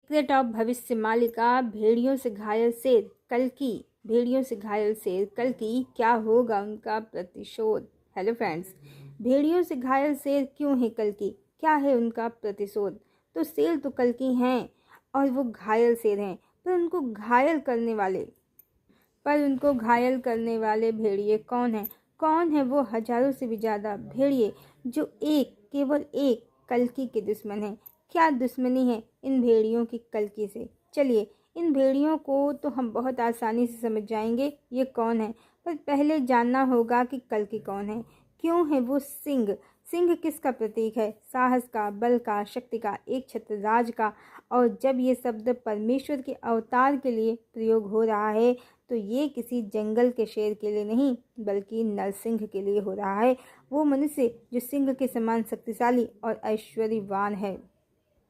Secret of भविष्य मालिका, भेड़ियों से घायल शेर कल्कि, भेड़ियों से घायल शेर कल्कि, क्या होगा उनका प्रतिशोध। हेलो फ्रेंड्स, भेड़ियों से घायल शेर क्यों है कल्कि, क्या है उनका प्रतिशोध। तो शेर तो कल्कि हैं और वो घायल शेर हैं, पर उनको घायल करने वाले भेड़िए कौन है वो हजारों से भी ज़्यादा भेड़िए जो केवल एक कल्कि के दुश्मन हैं। क्या दुश्मनी है इन भेड़ियों की कल्कि से। चलिए, इन भेड़ियों को तो हम बहुत आसानी से समझ जाएंगे ये कौन है, पर पहले जानना होगा कि कल्कि कौन है, क्यों है वो सिंह। सिंह किसका प्रतीक है, साहस का, बल का, शक्ति का, एक छत्रराज का। और जब ये शब्द परमेश्वर के अवतार के लिए प्रयोग हो रहा है तो ये किसी जंगल के शेर के लिए नहीं बल्कि नरसिंह के लिए हो रहा है। वो मनुष्य जो सिंह के समान शक्तिशाली और ऐश्वर्यवान है।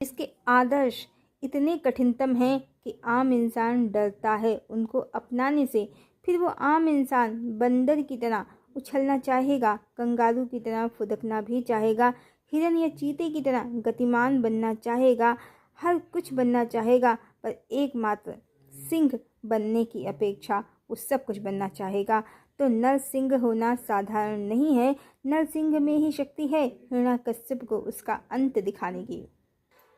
इसके आदर्श इतने कठिनतम हैं कि आम इंसान डरता है उनको अपनाने से। फिर वो आम इंसान बंदर की तरह उछलना चाहेगा, कंगारू की तरह फुदकना भी चाहेगा, हिरन या चीते की तरह गतिमान बनना चाहेगा, हर कुछ बनना चाहेगा, पर एकमात्र सिंह बनने की अपेक्षा वो सब कुछ बनना चाहेगा। तो नरसिंह होना साधारण नहीं है, नरसिंह में ही शक्ति है हिरण्यकश्यप को उसका अंत दिखाने की।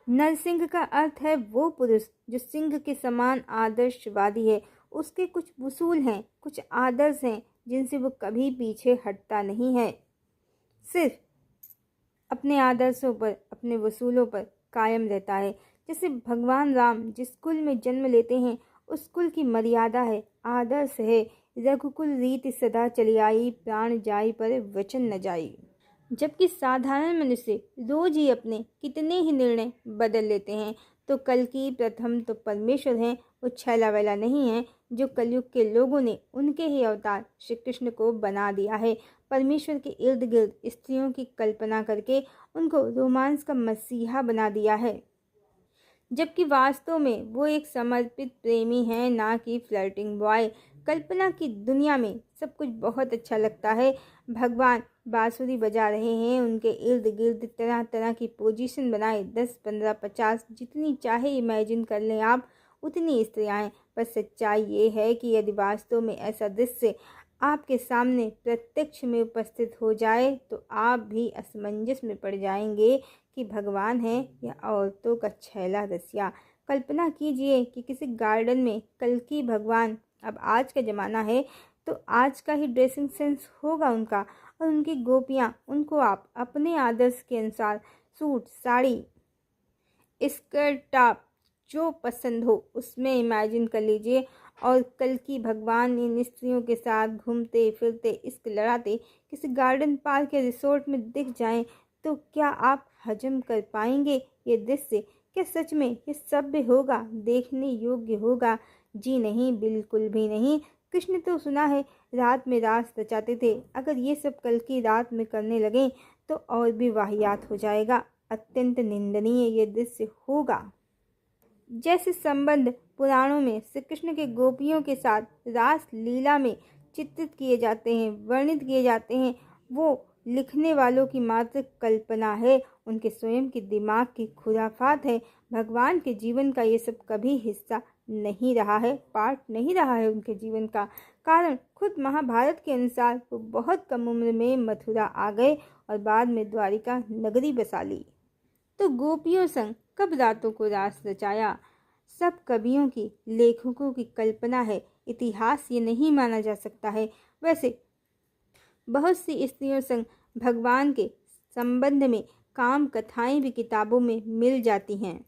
नरसिंह का अर्थ है वो पुरुष जो सिंह के समान आदर्शवादी है। उसके कुछ उसूल हैं, कुछ आदर्श हैं जिनसे वो कभी पीछे हटता नहीं है, सिर्फ अपने आदर्शों पर, अपने वसूलों पर कायम रहता है। जैसे भगवान राम जिस कुल में जन्म लेते हैं उस कुल की मर्यादा है, आदर्श है। रघुकुल रीति सदा चली आई, प्राण जाई पर वचन न जाई। जबकि साधारण मनुष्य रोज ही अपने कितने ही निर्णय बदल लेते हैं। तो कल्कि प्रथम तो परमेश्वर हैं, वो छैला वैला नहीं है जो कलयुग के लोगों ने उनके ही अवतार श्री कृष्ण को बना दिया है। परमेश्वर के इर्द गिर्द स्त्रियों की कल्पना करके उनको रोमांस का मसीहा बना दिया है, जबकि वास्तव में वो एक समर्पित प्रेमी है, ना कि फ्लर्टिंग बॉय। कल्पना की दुनिया में सब कुछ बहुत अच्छा लगता है। भगवान बांसुरी बजा रहे हैं, उनके इर्द गिर्द तरह तरह की पोजीशन बनाए 10, 15, 50 जितनी चाहे इमेजिन कर लें आप, उतनी स्त्रियाँ हैं। पर सच्चाई ये है कि यदि वास्तव में ऐसा दृश्य आपके सामने प्रत्यक्ष में उपस्थित हो जाए तो आप भी असमंजस में पड़ जाएंगे कि भगवान है या औरतों का छैला रसिया। कल्पना कीजिए कि किसी गार्डन में कल्कि भगवान, अब आज का ज़माना है तो आज का ही ड्रेसिंग सेंस होगा उनका, और उनकी गोपियाँ उनको आप अपने आदर्श के अनुसार सूट, साड़ी, स्कर्ट, टॉप जो पसंद हो उसमें इमेजिन कर लीजिए। और कल्कि भगवान इन स्त्रियों के साथ घूमते फिरते, इश्क लड़ाते किसी गार्डन, पार्क या रिसोर्ट में दिख जाएं तो क्या आप हजम कर पाएंगे ये दृश्य। क्या सच में ये सभ्य होगा, देखने योग्य होगा। जी नहीं, बिल्कुल भी नहीं। कृष्ण तो सुना है रात में रास रचाते थे, अगर ये सब कल्कि रात में करने लगे तो और भी वाहियात हो जाएगा, अत्यंत निंदनीय ये दृश्य होगा। जैसे संबंध पुराणों में श्री कृष्ण के गोपियों के साथ रास लीला में चित्रित किए जाते हैं, वर्णित किए जाते हैं, वो लिखने वालों की मात्र कल्पना है, उनके स्वयं के दिमाग की खुराफात है। भगवान के जीवन का ये सब कभी हिस्सा नहीं रहा है, पार्ट नहीं रहा है उनके जीवन का। कारण खुद महाभारत के अनुसार वो बहुत कम उम्र में मथुरा आ गए और बाद में द्वारिका नगरी बसा ली। तो गोपियों संग कब रातों को रास रचाया, सब कवियों की, लेखकों की कल्पना है, इतिहास ये नहीं माना जा सकता है। वैसे बहुत सी स्त्रियों संग भगवान के संबंध में काम कथाएं भी किताबों में मिल जाती हैं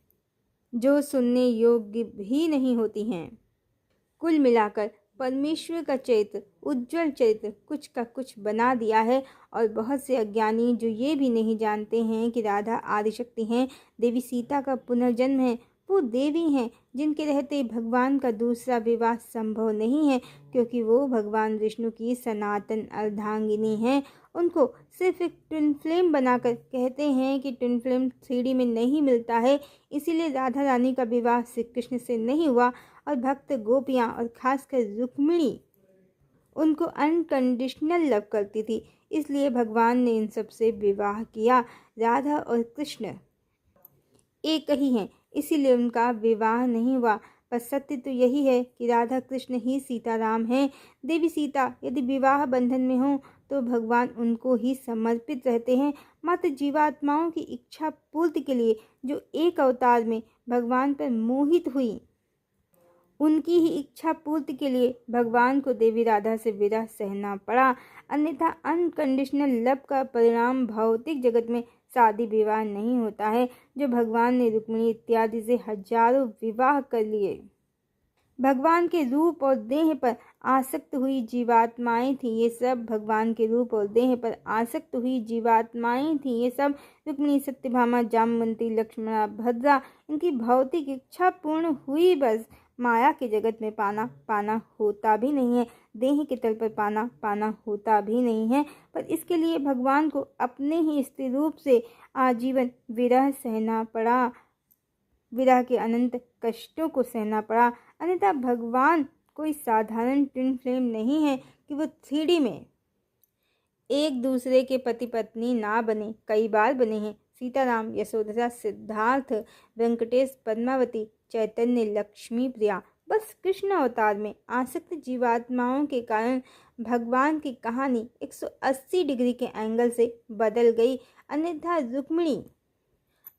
जो सुनने योग्य भी नहीं होती हैं। कुल मिलाकर परमेश्वर का चरित्र, उज्जवल चरित्र कुछ का कुछ बना दिया है। और बहुत से अज्ञानी जो ये भी नहीं जानते हैं कि राधा आदिशक्ति हैं, देवी सीता का पुनर्जन्म है, वो देवी हैं जिनके रहते भगवान का दूसरा विवाह संभव नहीं है, क्योंकि वो भगवान विष्णु की सनातन अर्धांगिनी हैं। उनको सिर्फ एक ट्विन फ्लेम बनाकर कहते हैं कि ट्विन फ्लेम 3D में नहीं मिलता है, इसीलिए राधा रानी का विवाह श्री कृष्ण से नहीं हुआ। और भक्त गोपियाँ और खासकर रुक्मिणी उनको अनकंडीशनल लव करती थी, इसलिए भगवान ने इन सब से विवाह किया। राधा और कृष्ण एक ही हैं, इसीलिए उनका विवाह नहीं हुआ। पर सत्य तो यही है कि राधा कृष्ण ही सीताराम हैं। देवी सीता यदि विवाह बंधन में हो तो भगवान उनको ही समर्पित रहते हैं। मात्र जीवात्माओं की इच्छा पूर्ति के लिए जो एक अवतार में भगवान पर मोहित हुई, उनकी ही इच्छा पूर्ति के लिए भगवान को देवी राधा से विरह सहना पड़ा। अन्यथा अनकंडीशनल लव का परिणाम भौतिक जगत में शादी विवाह नहीं होता है। जो भगवान ने रुक्मिणी इत्यादि से हजारों विवाह कर लिए, भगवान के रूप और देह पर आसक्त हुई जीवात्माएं थी ये सब। भगवान के रूप और देह पर आसक्त हुई जीवात्माएं थी ये सब। रुक्मिणी, सत्यभामा, जामवंती, लक्ष्मणा, भद्रा, इनकी भौतिक इच्छा पूर्ण हुई, बस माया के जगत में पाना पाना होता भी नहीं है, देह के तल पर पाना पाना होता भी नहीं है। पर इसके लिए भगवान को अपने ही स्त्री रूप से आजीवन विरह सहना पड़ा, विरह के अनंत कष्टों को सहना पड़ा। अन्यथा भगवान कोई साधारण ट्विन फ्लेम नहीं है कि वो 3D में एक दूसरे के पति पत्नी ना बने, कई बार बने हैं। सीताराम, यशोधरा, सिद्धार्थ, वेंकटेश, पद्मावती, चैतन्य, लक्ष्मी प्रिया, बस कृष्ण अवतार में आसक्त जीवात्माओं के कारण भगवान की कहानी 180 डिग्री के एंगल से बदल गई। अन्यथा रुक्मिणी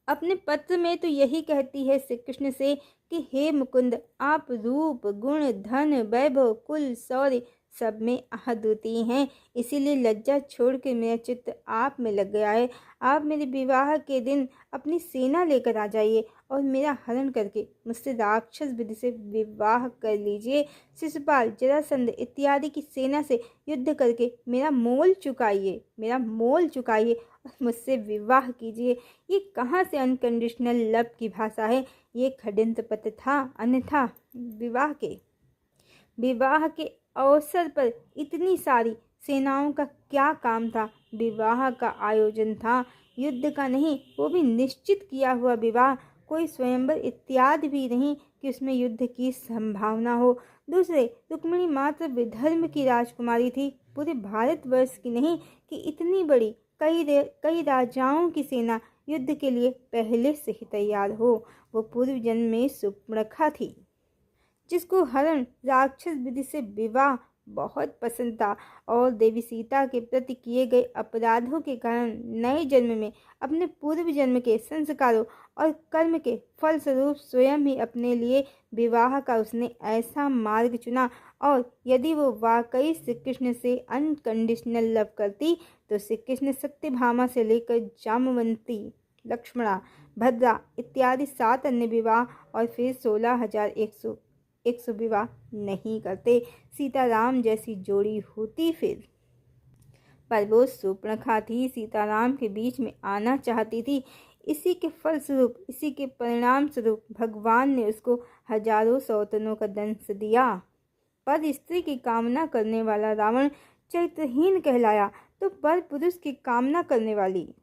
अपने पत्र में तो यही कहती है श्री कृष्ण से कि हे मुकुंद, आप रूप, गुण, धन, वैभव, कुल, शौर्य सब में अद्वितीय हैं। इसीलिए लज्जा छोड़ के मेरा चित्त आप में लग गया है। आप मेरे विवाह के दिन अपनी सेना लेकर आ जाइए और मेरा हरण करके मुझसे राक्षस विधि से विवाह कर लीजिए। शिशुपाल, जरासंध इत्यादि की सेना से युद्ध करके मेरा मोल चुकाइए और मुझसे विवाह कीजिए। ये कहाँ से अनकंडीशनल लव की भाषा है? ये षड्यंत्र पत्र था। अन्यथा विवाह के अवसर पर इतनी सारी सेनाओं का क्या काम था? विवाह का आयोजन था, युद्ध का नहीं, वो भी निश्चित किया हुआ विवाह। कोई स्वयंवर इत्यादि भी नहीं कि उसमें युद्ध की संभावना हो। दूसरे, रुक्मिणी मात्र विधर्म की राजकुमारी थी, पूरे भारतवर्ष की नहीं कि इतनी बड़ी कई राजाओं की सेना युद्ध के लिए पहले से ही तैयार हो। वो पूर्व जन्म में सुपर्णखा थी, जिसको हरण, राक्षस विधि से विवाह बहुत पसंद था और देवी सीता के प्रति किए गए अपराधों के कारण नए जन्म में अपने पूर्व जन्म के संस्कारों और कर्म के फलस्वरूप स्वयं ही अपने लिए विवाह का उसने ऐसा मार्ग चुना। और यदि वो वाकई श्री कृष्ण से अनकंडीशनल लव करती तो श्री कृष्ण सत्यभामा से लेकर जामवंती, लक्ष्मणा, भद्रा इत्यादि 7 अन्य विवाह और फिर 16,100 विवाह नहीं करते। सीताराम जैसी जोड़ी होती फिर। पर वो सुपर्णखा थी, सीताराम के बीच में आना चाहती थी। इसी के फलस्वरूप, इसी के परिणाम स्वरूप भगवान ने उसको हजारों सौतनों का दंश दिया। पर स्त्री की कामना करने वाला रावण चरित्रहीन कहलाया, तो पर पुरुष की कामना करने वाली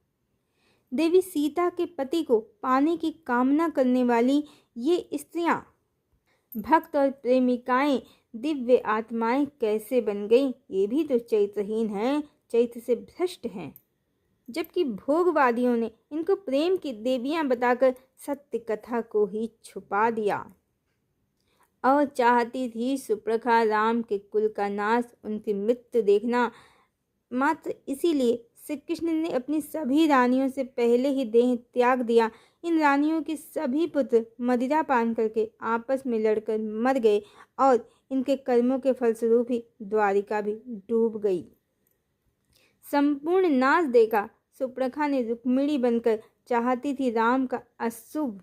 देवी सीता के पति को पाने की कामना करने वाली ये स्त्रियां, भक्त और प्रेमिकाएं, दिव्य आत्माएं कैसे बन गईं? ये भी तो चरित्रहीन हैं, चरित्र से भ्रष्ट हैं। जबकि भोगवादियों ने इनको प्रेम की देवियां बताकर सत्य कथा को ही छुपा दिया। और चाहती थी सुपर्णखा राम के कुल का नाश, उनकी मृत्यु देखना। मात्र इसीलिए श्री कृष्ण ने अपनी सभी रानियों से पहले ही देह त्याग दिया। इन रानियों के सभी पुत्र मदिरा पान करके आपस में लड़कर मर गए और इनके कर्मों के फलस्वरूप ही द्वारिका भी डूब गई। संपूर्ण नाश देखा। सुपर्णखा ने रुक्मिणी बनकर चाहती थी राम का अशुभ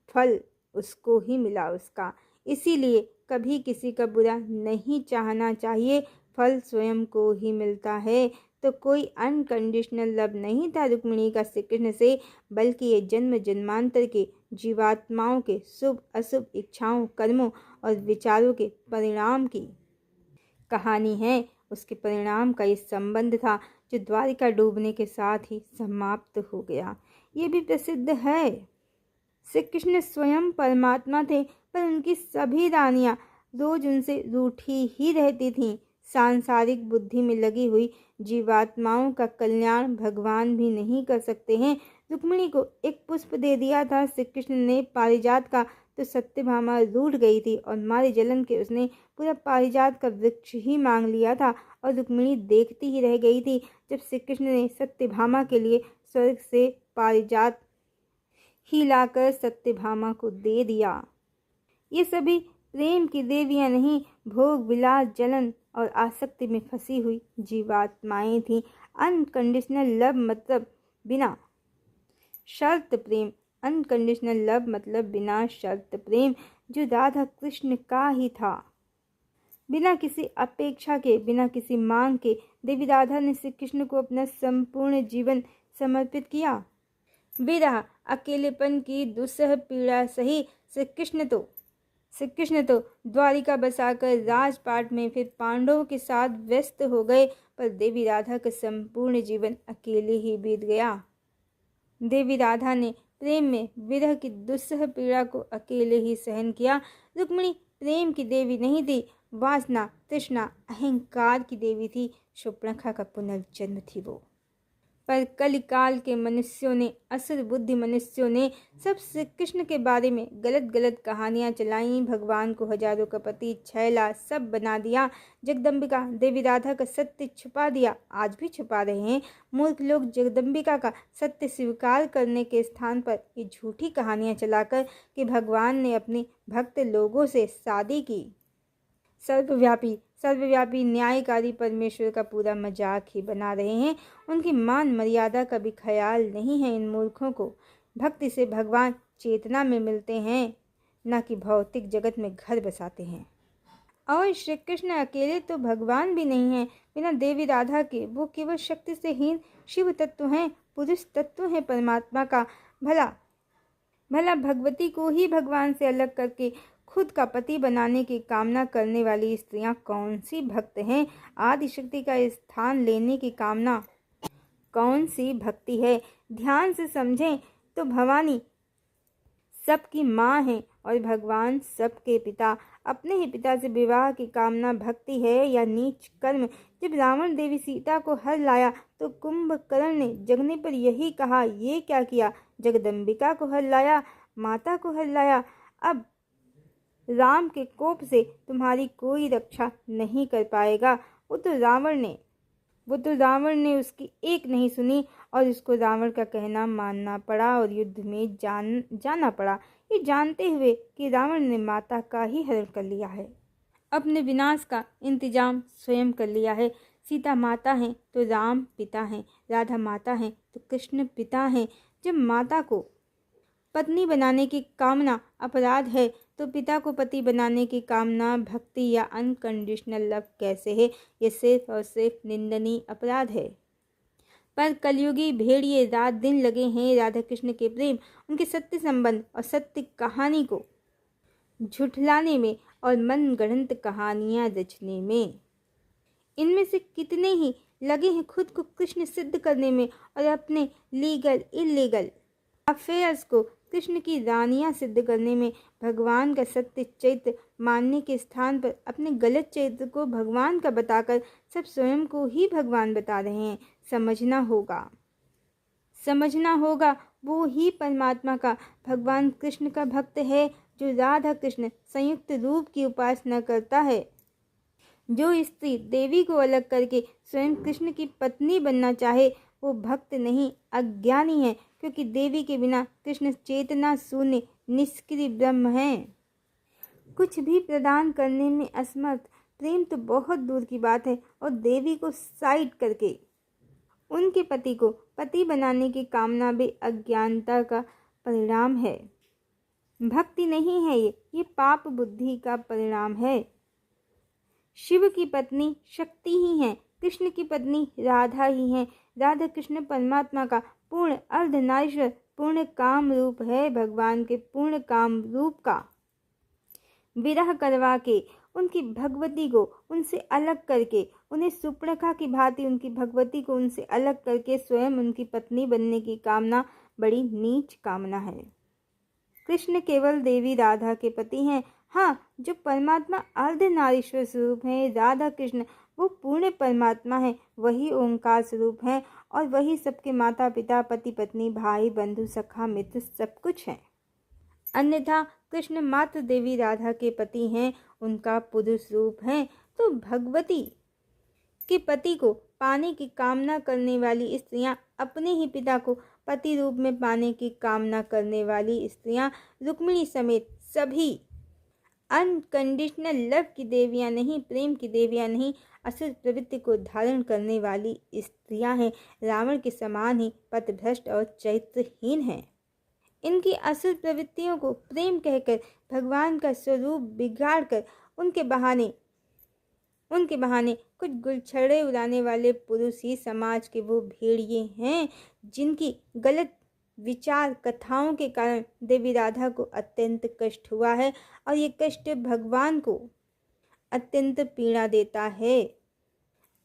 फल उसको ही मिला उसका। इसीलिए कभी किसी का बुरा नहीं चाहना चाहिए, फल स्वयं को ही मिलता है। तो कोई अनकंडीशनल लव नहीं था रुक्मिणी का श्री कृष्ण से, बल्कि ये जन्म जन्मांतर के जीवात्माओं के शुभ अशुभ इच्छाओं, कर्मों और विचारों के परिणाम की कहानी है। उसके परिणाम का ये संबंध था जो द्वारिका डूबने के साथ ही समाप्त हो गया। ये भी प्रसिद्ध है। श्री कृष्ण स्वयं परमात्मा थे, पर उनकी सभी रानियां रोज उनसे रूठी ही रहती थीं। सांसारिक बुद्धि में लगी हुई जीवात्माओं का कल्याण भगवान भी नहीं कर सकते हैं। रुक्मिणी को एक पुष्प दे दिया था। श्री कृष्ण ने पारिजात का तो सत्यभामा रूठ गई थी और मारे जलन के उसने पूरा पारिजात का वृक्ष ही मांग लिया था और रुक्मिणी देखती ही रह गई थी जब श्री कृष्ण ने सत्यभामा के लिए स्वर्ग से पारिजात ही लाकर सत्यभामा को दे दिया। ये सभी प्रेम की देवियां नहीं, भोग विलास जलन और आसक्ति में फंसी हुई जीवात्माएं थीं। अनकंडीशनल लव मतलब बिना शर्त प्रेम, अनकंडीशनल लव मतलब बिना शर्त प्रेम जो राधा कृष्ण का ही था। बिना किसी अपेक्षा के, बिना किसी मांग के देवी राधा ने श्री कृष्ण को अपना संपूर्ण जीवन समर्पित किया। विरह अकेलेपन की दुस्सह पीड़ा सही श्री कृष्ण तो द्वारिका बसाकर राजपाट में फिर पांडवों के साथ व्यस्त हो गए, पर देवी राधा का संपूर्ण जीवन अकेले ही बीत गया। देवी राधा ने प्रेम में विरह की दुस्सह पीड़ा को अकेले ही सहन किया। रुक्मिणी प्रेम की देवी नहीं थी, वासना तृष्णा अहंकार की देवी थी। शूर्पणखा का पुनर्जन्म थी वो। पर कलिकाल के मनुष्यों ने, असुर बुद्धि मनुष्यों ने सब श्री कृष्ण के बारे में गलत गलत कहानियां चलाई। भगवान को हजारों का पति छैला सब बना दिया। जगदम्बिका देवी राधा का सत्य छुपा दिया, आज भी छुपा रहे हैं। मूर्ख लोग जगदम्बिका का सत्य स्वीकार करने के स्थान पर ये झूठी कहानियां चलाकर कि भगवान ने अपने भक्त लोगों से शादी की। सर्वव्यापी न्यायकारी परमेश्वर का पूरा मजाक ही बना रहे हैं। उनकी मान मर्यादा का भी ख्याल नहीं है इन मूर्खों को। भक्ति से भगवान चेतना में मिलते हैं, न कि भौतिक जगत में घर बसाते हैं। और श्री कृष्ण अकेले तो भगवान भी नहीं हैं। बिना देवी राधा के वो केवल शक्ति से हीन शिव तत्व हैं, पुरुष तत्व हैं परमात्मा का। भला भगवती को ही भगवान से अलग करके खुद का पति बनाने की कामना करने वाली स्त्रियां कौन सी भक्त हैं? आदिशक्ति का स्थान लेने की कामना कौन सी भक्ति है? ध्यान से समझें तो भवानी सबकी माँ है और भगवान सबके पिता। अपने ही पिता से विवाह की कामना भक्ति है या नीच कर्म? जब रावण देवी सीता को हर लाया तो कुंभकर्ण ने जगने पर यही कहा, ये क्या किया? जगदम्बिका को हर लाया, माता को हर लाया। अब राम के कोप से तुम्हारी कोई रक्षा नहीं कर पाएगा। वो तो रावण ने उसकी एक नहीं सुनी और उसको रावण का कहना मानना पड़ा और युद्ध में जाना पड़ा, ये जानते हुए कि रावण ने माता का ही हरण कर लिया है। अपने विनाश का इंतजाम स्वयं कर लिया है। सीता माता है तो राम पिता हैं, राधा माता हैं तो कृष्ण पिता हैं। जब माता को पत्नी बनाने की कामना अपराध है तो पिता को पति बनाने की कामना भक्ति या अनकंडीशनल लव कैसे है? ये सिर्फ और सिर्फ निंदनीय अपराध है। पर कलयुगी भेड़िए रात दिन लगे हैं राधा कृष्ण के प्रेम, उनके सत्य संबंध और सत्य कहानी को झुठलाने में और मनगढ़ंत कहानियां रचने में। इनमें से कितने ही लगे हैं खुद को कृष्ण सिद्ध करने में और अपने लीगल इलीगल अफेयर्स को कृष्ण की रानियां सिद्ध करने में। भगवान का सत्य चरित्र मानने के स्थान पर अपने गलत चरित्र को भगवान का बताकर सब स्वयं को ही भगवान बता रहे हैं। समझना होगा वो ही परमात्मा का भगवान कृष्ण का भक्त है जो राधा कृष्ण संयुक्त रूप की उपासना करता है। जो स्त्री देवी को अलग करके स्वयं कृष्ण की पत्नी बनना चाहे वो भक्त नहीं, अज्ञानी है, क्योंकि देवी के बिना कृष्ण चेतना शून्य निष्क्रिय ब्रह्म है, कुछ भी प्रदान करने में असमर्थ। प्रेम तो बहुत दूर की बात है और देवी को साइड करके उनके पति को पति बनाने की कामना भी अज्ञानता का परिणाम है, भक्ति नहीं है। ये पाप बुद्धि का परिणाम है। शिव की पत्नी शक्ति ही है, कृष्ण की पत्नी राधा ही है। राधा कृष्ण परमात्मा का पूर्ण अर्धनारीश्वर पूर्ण काम रूप है। भगवान के पूर्ण काम रूप का विरह करवा के उनकी भगवती को उनसे अलग करके, उन्हें शूर्पणखा की भांति उनकी भगवती को उनसे अलग करके स्वयं उनकी पत्नी बनने की कामना बड़ी नीच कामना है। कृष्ण केवल देवी राधा के पति हैं। हाँ, जो परमात्मा अर्धनारीश्वर स्वरूप है, राधा कृष्ण वो पूर्ण परमात्मा है, वही ओंकार स्वरूप है और वही सबके माता पिता, पति पत्नी, भाई बंधु, सखा मित्र सब कुछ है। अन्यथा कृष्ण मात्र देवी राधा के पति हैं, उनका पुरुष रूप है। तो भगवती के पति को पाने की कामना करने वाली स्त्रियां, अपने ही पिता को पति रूप में पाने की कामना करने वाली स्त्रियां, रुक्मिणी समेत सभी अनकंडीशनल लव की देवियां नहीं, प्रेम की देवियां नहीं, असुर प्रवृत्ति को धारण करने वाली स्त्रियां हैं। रावण के समान ही पथभ्रष्ट और चरित्रहीन हैं। इनकी असुर प्रवृत्तियों को प्रेम कहकर भगवान का स्वरूप बिगाड़कर उनके बहाने कुछ गुलछड़े उड़ाने वाले पुरुष ही समाज के वो भेड़िए हैं जिनकी गलत विचार कथाओं के कारण देवी राधा को अत्यंत कष्ट हुआ है और ये कष्ट भगवान को अत्यंत पीड़ा देता है।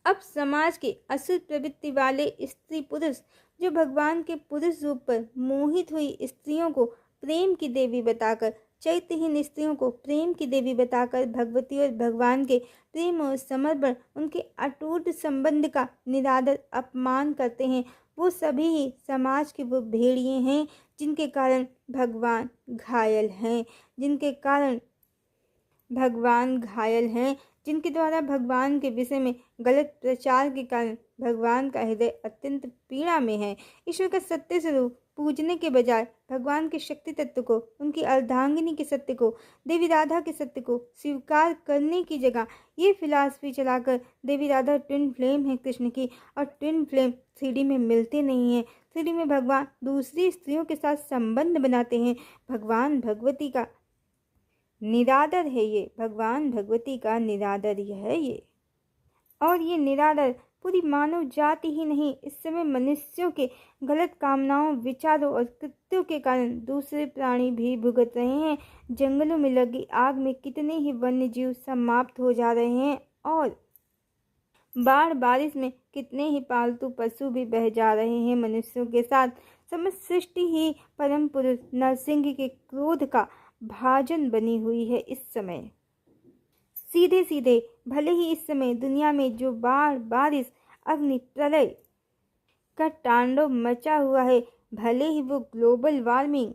अब समाज के असुर प्रवृत्ति वाले स्त्री पुरुष जो भगवान के पुरुष रूप पर मोहित हुई स्त्रियों को प्रेम की देवी बताकर, चैत्यहीन स्त्रियों को प्रेम की देवी बताकर भगवती और भगवान के प्रेम और समर्पण, उनके अटूट संबंध का निरादर अपमान करते हैं, वो सभी ही समाज के वो भेड़िए हैं जिनके कारण भगवान घायल हैं, जिनके द्वारा भगवान के विषय में गलत प्रचार के कारण भगवान का हृदय अत्यंत पीड़ा में है। ईश्वर का सत्य स्वरूप पूजने के बजाय भगवान के शक्ति तत्व को, उनकी अर्धांगिनी के सत्य को, देवी राधा के सत्य को स्वीकार करने की जगह ये फिलॉसफी चलाकर देवी राधा ट्विन फ्लेम है कृष्ण की, और ट्विन फ्लेम 3D में मिलते नहीं हैं। 3D में भगवान दूसरी स्त्रियों के साथ संबंध बनाते हैं। भगवान भगवती का निरादर है ये, भगवान भगवती का निरादर है ये। और ये निरादर पूरी मानव जाति ही नहीं, इस समय मनुष्यों के गलत कामनाओं, विचारों और कृत्यों के कारण दूसरे प्राणी भी भुगत रहे हैं। जंगलों में लगी आग में कितने ही वन्य जीव समाप्त हो जा रहे हैं और बाढ़ बारिश में कितने ही पालतू पशु भी बह जा रहे हैं। मनुष्यों के साथ समस्त सृष्टि ही परम पुरुष नरसिंह के क्रोध का भाजन बनी हुई है। इस समय सीधे सीधे भले ही इस समय दुनिया में जो बाढ़ बारिश, अग्नि, प्रलय का तांडव मचा हुआ है, भले ही वो ग्लोबल वार्मिंग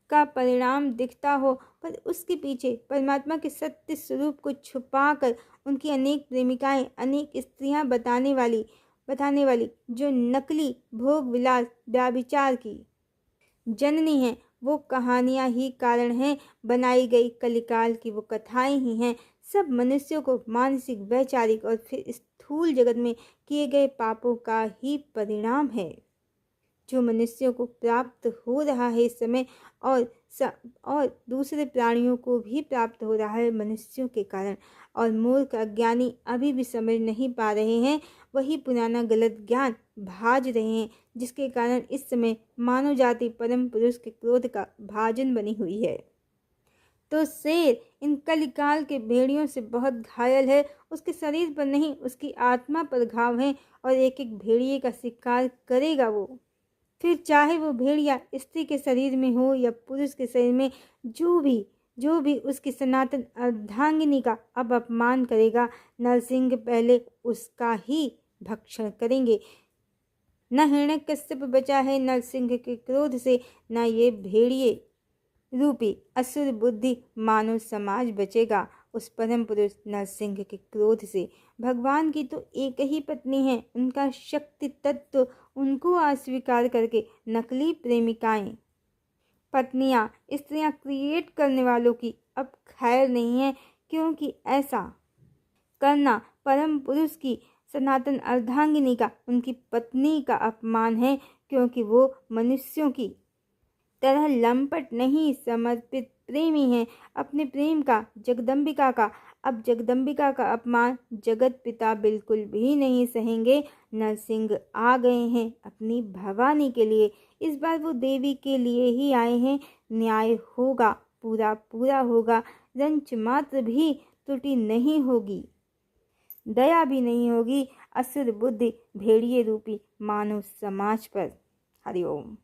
का परिणाम दिखता हो, पर उसके पीछे परमात्मा के सत्य स्वरूप को छुपाकर उनकी अनेक प्रेमिकाएं, अनेक स्त्रियां बताने वाली जो नकली भोग विलास व्याभिचार की जननी हैं, वो कहानियां ही कारण हैं। बनाई गई कलिकाल की वो कथाएं ही हैं। सब मनुष्यों को मानसिक, वैचारिक और फिर स्थूल जगत में किए गए पापों का ही परिणाम है जो मनुष्यों को प्राप्त हो रहा है इस समय, और दूसरे प्राणियों को भी प्राप्त हो रहा है मनुष्यों के कारण। और मूर्ख अज्ञानी अभी भी समझ नहीं पा रहे हैं, वही पुराना गलत ज्ञान भाज रहे हैं, जिसके कारण इस समय मानव जाति परम पुरुष के क्रोध का भाजन बनी हुई है। तो शेर इन कलिकाल के भेड़ियों से बहुत घायल है। उसके शरीर पर नहीं, उसकी आत्मा पर घाव है और एक एक भेड़िए का शिकार करेगा वो। फिर चाहे वो भेड़िया स्त्री के शरीर में हो या पुरुष के शरीर में, जो भी उसकी सनातन अर्धांगिनी का अब अपमान करेगा, नरसिंह पहले उसका ही भक्षण करेंगे। न हिरण्यकश्यप बचा है नरसिंह के क्रोध से, न ये भेड़िए रूपी असुर बुद्धि मानव समाज बचेगा उस परम पुरुष नरसिंह के क्रोध से। भगवान की तो एक ही पत्नी है, उनका शक्ति तत्व उनको अस्वीकार करके नकली प्रेमिकाएं, पत्नियां, स्त्रियां क्रिएट करने वालों की अब खैर नहीं है, क्योंकि ऐसा करना परम पुरुष की सनातन अर्धांगिनी का, उनकी पत्नी का अपमान है, क्योंकि वो मनुष्यों की तरह लंपट नहीं, समर्पित प्रेमी है अपने प्रेम का, जगदम्बिका का। अब जगदम्बिका का अपमान जगत पिता बिल्कुल भी नहीं सहेंगे। नरसिंह आ गए हैं अपनी भवानी के लिए, इस बार वो देवी के लिए ही आए हैं। न्याय होगा, पूरा होगा, रंच मात्र भी त्रुटि नहीं होगी, दया भी नहीं होगी असुर बुद्धि भेड़िए रूपी मानव समाज पर। हरिओम।